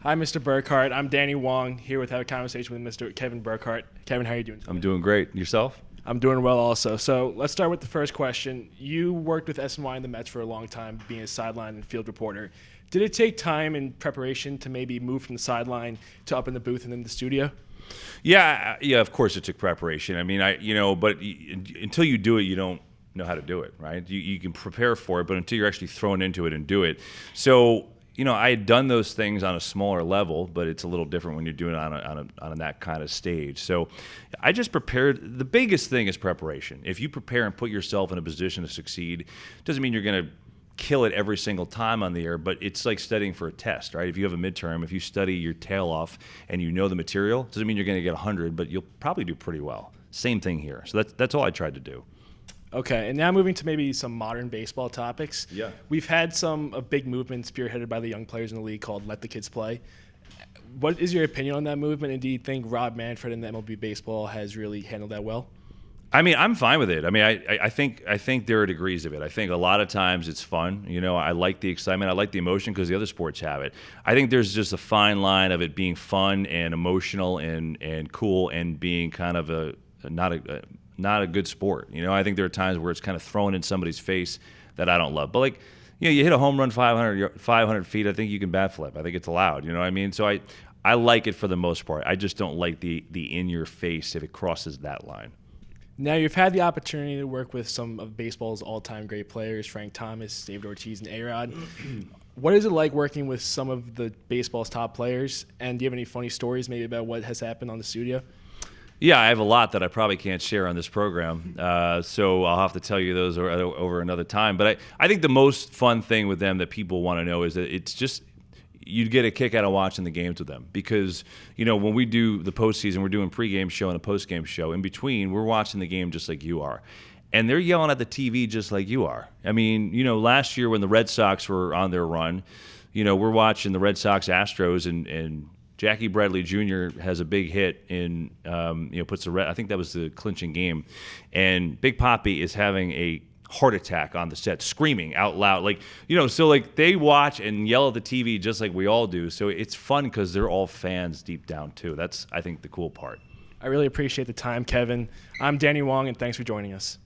Hi, Mr. Burkhart. I'm Danny Wong, here with have a conversation with Mr. Kevin Burkhart. Kevin, how are you doing today? I'm doing great. Yourself? I'm doing well also. So let's start with the first question. You worked with SNY and the Mets for a long time, being a sideline and field reporter. Did it take time and preparation to maybe move from the sideline to up in the booth and in the studio? Yeah. Of course, it took preparation. I mean, until you do it, you don't know how to do it, right? You can prepare for it, but until you're actually thrown into it and do it. So, I had done those things on a smaller level, but it's a little different when you're doing it on that kind of stage. So, I just prepared. The biggest thing is preparation. If you prepare and put yourself in a position to succeed, doesn't mean you're going to kill it every single time on the air, but it's like studying for a test, right? If you have a midterm, if you study your tail off and you know the material, doesn't mean you're going to get 100, but you'll probably do pretty well. Same thing here. So that's all I tried to do. Okay, and now moving to maybe some modern baseball topics. Yeah. We've had a big movement spearheaded by the young players in the league called Let the Kids Play. What is your opinion on that movement, and do you think Rob Manfred and the MLB Baseball has really handled that well? I mean, I'm fine with it. I mean, I think there are degrees of it. I think a lot of times it's fun. I like the excitement. I like the emotion because the other sports have it. I think there's just a fine line of it being fun and emotional and cool and being kind of not a good sport. I think there are times where it's kind of thrown in somebody's face that I don't love. But you hit a home run 500 feet, I think you can bat flip. I think it's allowed. You know what I mean? So I like it for the most part. I just don't like the in your face if it crosses that line. Now, you've had the opportunity to work with some of baseball's all-time great players, Frank Thomas, David Ortiz, and A-Rod. What is it like working with some of the baseball's top players? And do you have any funny stories maybe about what has happened on the studio? Yeah, I have a lot that I probably can't share on this program, so I'll have to tell you those over another time. But I think the most fun thing with them that people want to know is that it's just you'd get a kick out of watching the games with them because, when we do the postseason, we're doing pregame show and a postgame show. In between, we're watching the game just like you are. And they're yelling at the TV just like you are. I mean, last year when the Red Sox were on their run, we're watching the Red Sox Astros and Jackie Bradley Jr. has a big hit in, puts I think that was the clinching game. And Big Papi is having a heart attack on the set, screaming out loud. So they watch and yell at the TV just like we all do. So it's fun because they're all fans deep down too. That's, I think, the cool part. I really appreciate the time, Kevin. I'm Danny Wong, and thanks for joining us.